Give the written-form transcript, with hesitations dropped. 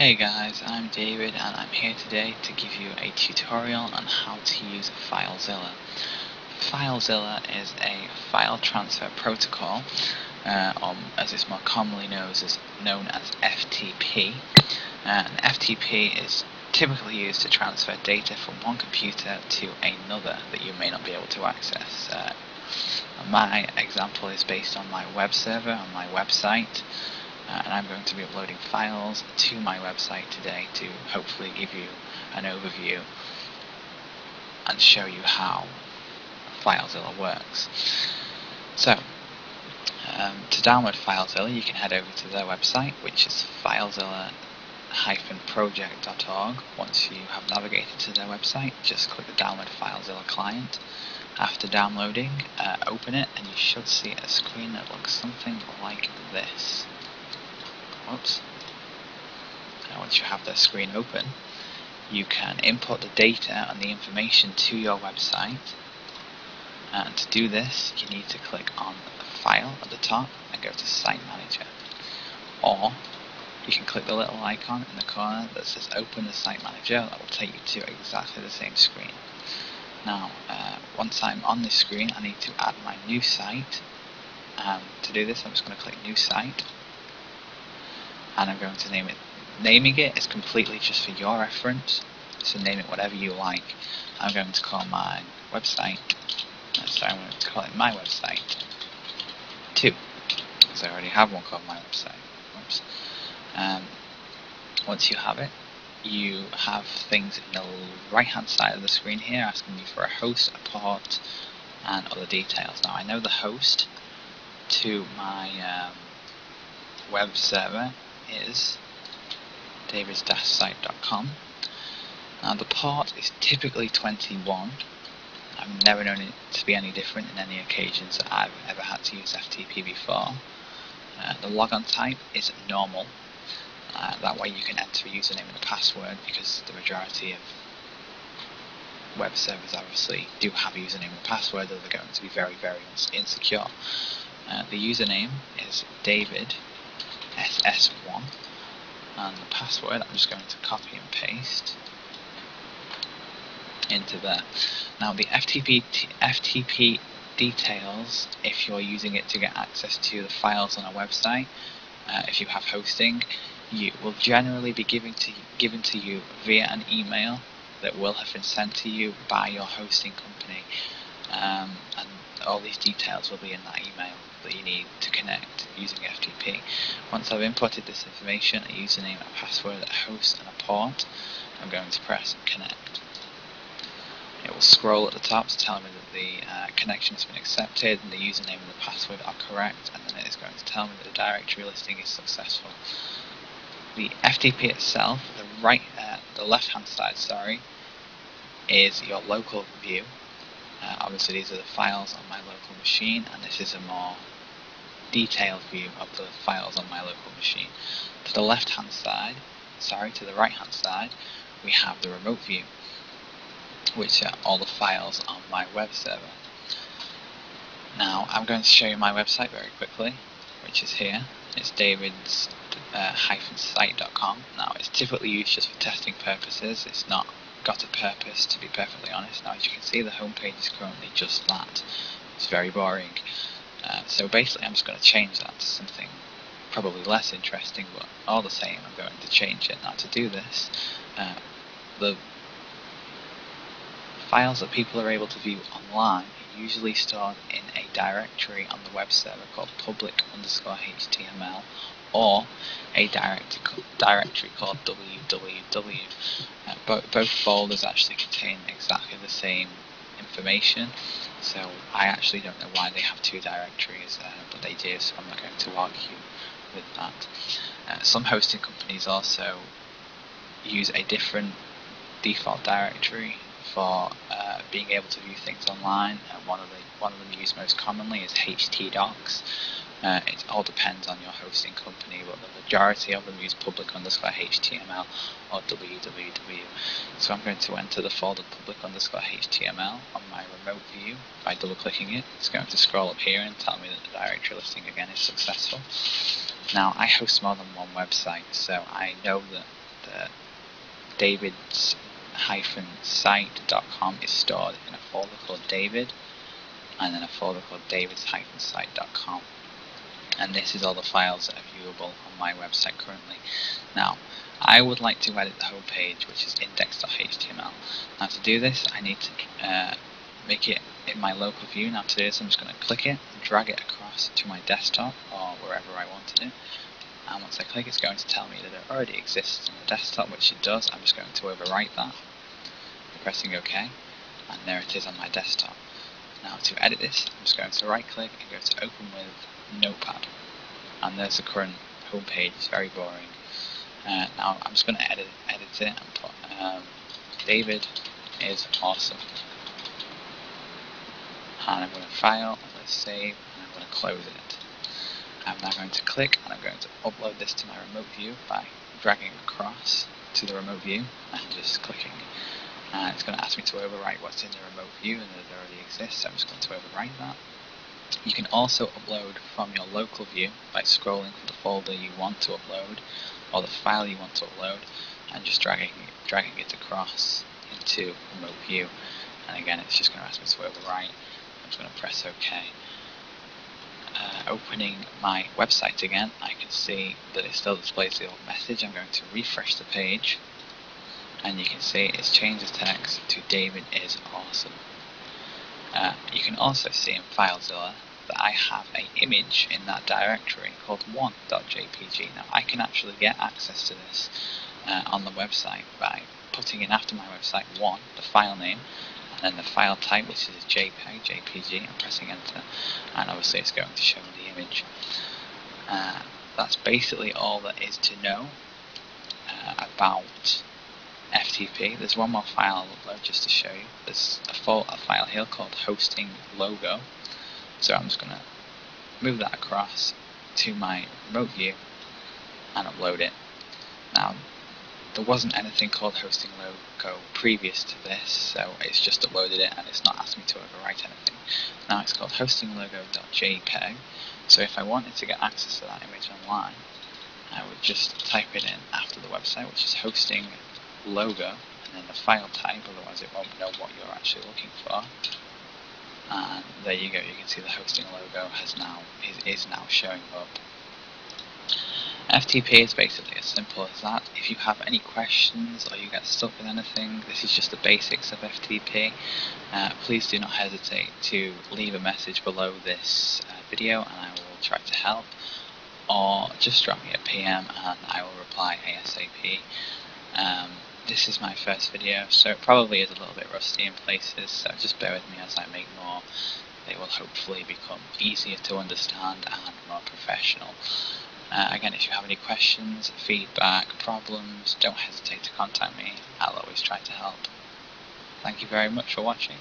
Hey guys, I'm David and I'm here today to give you a tutorial on how to use FileZilla. FileZilla is a file transfer protocol, as it's more commonly known as FTP. And FTP is typically used to transfer data from one computer to another that you may not be able to access. My example is based on my web server on my website. And I'm going to be uploading files to my website today to hopefully give you an overview and show you how FileZilla works. So, to download FileZilla, you can head over to their website, which is FileZilla-project.org. Once you have navigated to their website, just click the Download FileZilla client. After downloading, open it, and you should see a screen that looks something like this. Once you have the screen open, you can input the data and the information to your website, and to do this you need to click on the file at the top and go to Site Manager, or you can click the little icon in the corner that says Open the Site Manager. That will take you to exactly the same screen. Now once I'm on this screen, I need to add my new site, and to do this I'm just going to click New Site, and I'm going to name it. Naming it is completely just for your reference, so name it whatever you like. I'm going to call my website, I'm going to call it my website 2, because I already have one called my website. Oops. Once you have it, you have things in the right hand side of the screen here asking you for a host, a port, and other details. Now I know the host to my web server is davids-site.com. Now the port is typically 21. I've never known it to be any different in any occasions that I've ever had to use FTP before. The logon type is normal. That way you can enter a username and a password, because the majority of web servers obviously do have a username and a password, or they're going to be very, very insecure. The username is David SS1, and the password I'm just going to copy and paste into there. Now the FTP details, if you're using it to get access to the files on a website, if you have hosting, you will generally be given to you via an email that will have been sent to you by your hosting company, and all these details will be in that email that you need to connect using FTP. Once I've inputted this information, a username, a password, a host, and a port, I'm going to press connect. It will scroll at the top to tell me that the connection has been accepted and the username and the password are correct, and then it is going to tell me that the directory listing is successful. The FTP itself, the left hand side, is your local view. Obviously these are the files on my local machine, and this is a more detailed view of the files on my local machine. To the right hand side, we have the remote view, which are all the files on my web server. Now I'm going to show you my website very quickly, which is here. It's davids-site.com. Now it's typically used just for testing purposes. It's not got a purpose, to be perfectly honest. Now as you can see, the home page is currently just that. It's very boring. So basically I'm just going to change that to something probably less interesting, but all the same I'm going to change it. Now to do this, the files that people are able to view online are usually stored in a directory on the web server called public_html, or a directory called www. Both folders actually contain exactly the same information, so I actually don't know why they have two directories, but they do, so I'm not going to argue with that. Some hosting companies also use a different default directory for being able to view things online. One of them used most commonly is htdocs. It all depends on your hosting company, but the majority of them use public_html or www. So I'm going to enter the folder public_html on my remote view by double clicking it. It's going to scroll up here and tell me that the directory listing again is successful. Now I host more than one website, so I know that the davids-site.com is stored in a folder called David, and then a folder called davids-site.com. And this is all the files that are viewable on my website currently. Now, I would like to edit the home page, which is index.html. Now, to do this, I need to make it in my local view. Now, to do this, I'm just going to click it and drag it across to my desktop or wherever I want it. And once I click, it's going to tell me that it already exists on the desktop, which it does. I'm just going to overwrite that by pressing OK, and there it is on my desktop. Now, to edit this, I'm just going to right click and go to Open with Notepad, and there's the current home page. It's very boring. Now I'm just going to edit it and put David is awesome, and I'm going to file, I'm going to save, and I'm going to close it. I'm now going to click and I'm going to upload this to my remote view by dragging across to the remote view and just clicking. And it's going to ask me to overwrite what's in the remote view and that it already exists, so I'm just going to overwrite that. You can also upload from your local view by scrolling for the folder you want to upload or the file you want to upload and just dragging it across into remote view. And again, it's just going to ask me to overwrite. I'm just going to press OK. Opening my website again, I can see that it still displays the old message. I'm going to refresh the page, and you can see it's changed the text to David is awesome. You can also see in FileZilla that I have an image in that directory called 1.jpg. Now I can actually get access to this on the website by putting in after my website 1, the file name, and then the file type, which is JPEG, JPG, and pressing enter, and obviously it's going to show me the image. That's basically all there is to know about FTP. There's one more file I'll upload just to show you. There's a file here called hosting logo. So I'm just going to move that across to my remote view and upload it. Now, there wasn't anything called hosting logo previous to this, so it's just uploaded it and it's not asked me to overwrite anything. Now it's called hostinglogo.jpg, so if I wanted to get access to that image online, I would just type it in after the website, which is hosting logo, and then the file type, otherwise it won't know what you're actually looking for. And there you go, you can see the hosting logo is now showing up. FTP is basically as simple as that. If you have any questions or you get stuck with anything, this is just the basics of FTP. Please do not hesitate to leave a message below this video and I will try to help, or just drop me a PM and I will reply ASAP. This is my first video, so it probably is a little bit rusty in places, so just bear with me as I make more. They will hopefully become easier to understand and more professional. Again, if you have any questions, feedback, problems, don't hesitate to contact me. I'll always try to help. Thank you very much for watching.